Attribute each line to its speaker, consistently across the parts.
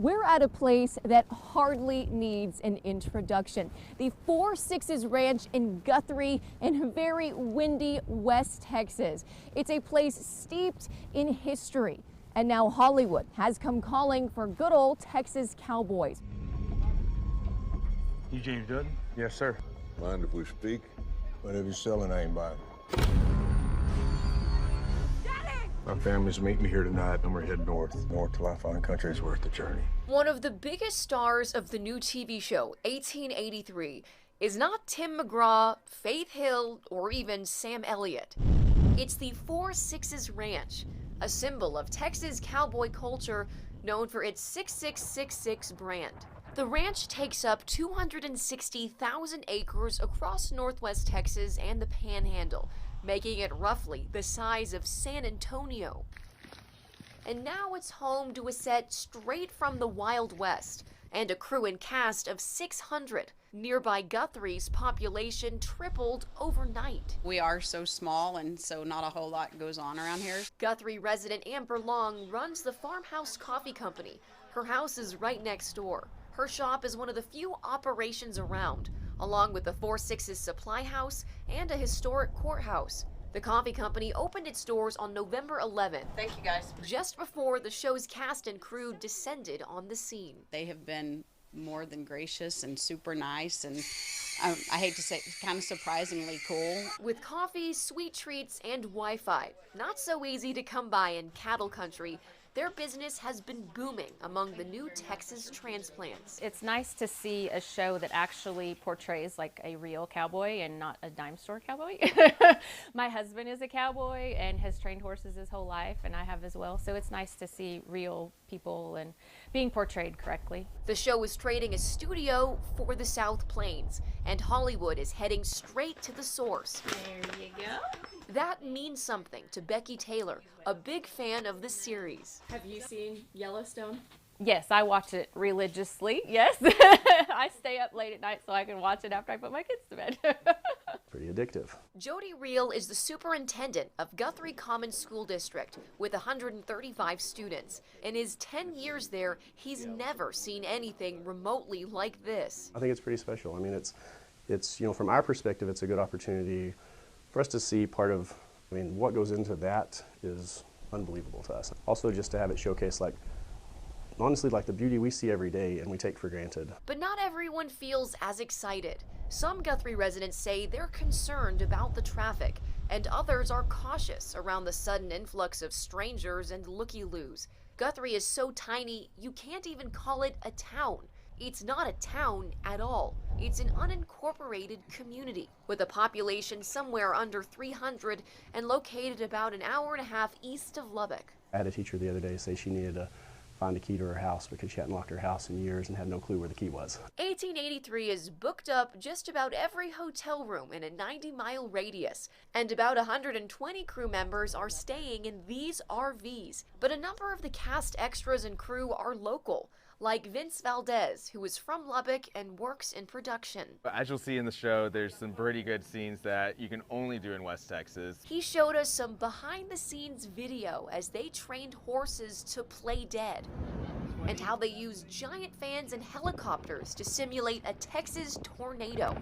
Speaker 1: We're at a place that hardly needs an introduction. The 4 Sixes Ranch in Guthrie in very windy West Texas. It's a place steeped in history. And now Hollywood has come calling for good old Texas cowboys.
Speaker 2: You James Dutton?
Speaker 3: Yes, sir.
Speaker 4: Mind if we speak?
Speaker 3: Whatever you're selling, I ain't buying. My family's meeting me here tonight, and we're heading north till I find country's worth the journey.
Speaker 1: One of the biggest stars of the new TV show, 1883, is not Tim McGraw, Faith Hill, or even Sam Elliott. It's the 4 Sixes Ranch, a symbol of Texas cowboy culture known for its 6666 brand. The ranch takes up 260,000 acres across northwest Texas and the Panhandle, making it roughly the size of San Antonio. And now it's home to a set straight from the Wild West and a crew and cast of 600. Nearby Guthrie's population tripled overnight.
Speaker 5: We are so small, and so not a whole lot goes on around here.
Speaker 1: Guthrie resident Amber Long runs the Farmhouse Coffee Company. Her house is right next door. Her shop is one of the few operations around, along with the 4 Sixes Supply House and a historic courthouse. The coffee company opened its doors on November 11th.
Speaker 5: Thank you, guys.
Speaker 1: Just before the show's cast and crew descended on the scene.
Speaker 5: They have been more than gracious and super nice, and I hate to say, kind of surprisingly cool.
Speaker 1: With coffee, sweet treats, and Wi-Fi, not so easy to come by in cattle country, their business has been booming among the new Texas transplants.
Speaker 6: It's nice to see a show that actually portrays like a real cowboy and not a dime store cowboy. My husband is a cowboy and has trained horses his whole life, and I have as well. So it's nice to see real people and being portrayed correctly.
Speaker 1: The show is trading a studio for the South Plains, and Hollywood is heading straight to the source.
Speaker 6: There you go.
Speaker 1: That means something to Becky Taylor, a big fan of the series.
Speaker 6: Have you seen Yellowstone? Yes, I watch it religiously, yes. I stay up late at night so I can watch it after I put my kids to bed.
Speaker 7: Pretty addictive.
Speaker 1: Jody Reel is the superintendent of Guthrie Common School District with 135 students. In his 10 years there, he's never seen anything remotely like this.
Speaker 7: I think it's pretty special. I mean, it's you know, from our perspective, it's a good opportunity for us to see part of, I mean, what goes into that is unbelievable to us. Also, just to have it showcase, like, honestly, like the beauty we see every day and we take for granted.
Speaker 1: But not everyone feels as excited. Some Guthrie residents say they're concerned about the traffic, and others are cautious around the sudden influx of strangers and looky-loos. Guthrie is so tiny, you can't even call it a town. It's not a town at all. It's an unincorporated community with a population somewhere under 300 and located about an hour and a half east of Lubbock.
Speaker 7: I had a teacher the other day say she needed to find a key to her house because she hadn't locked her house in years and had no clue where the key was.
Speaker 1: 1883 is booked up just about every hotel room in a 90-mile radius, and about 120 crew members are staying in these RVs. But a number of the cast extras and crew are local, like Vince Valdez, who is from Lubbock and works in production.
Speaker 2: As you'll see in the show, there's some pretty good scenes that you can only do in West Texas.
Speaker 1: He showed us some behind-the-scenes video as they trained horses to play dead, and how they used giant fans and helicopters to simulate a Texas tornado,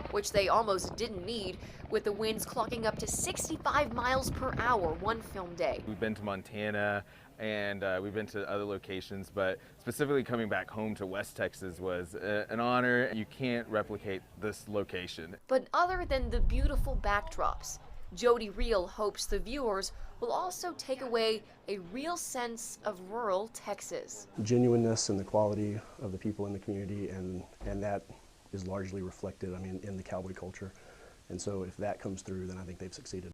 Speaker 1: which they almost didn't need, with the winds clocking up to 65 miles per hour one film day.
Speaker 2: We've been to Montana, and we've been to other locations, but specifically coming back home to West Texas was an honor. You can't replicate this location.
Speaker 1: But other than the beautiful backdrops, Jody Reel hopes the viewers will also take away a real sense of rural Texas.
Speaker 7: Genuineness and the quality of the people in the community, and that is largely reflected, I mean, in the cowboy culture. And so if that comes through, then I think they've succeeded.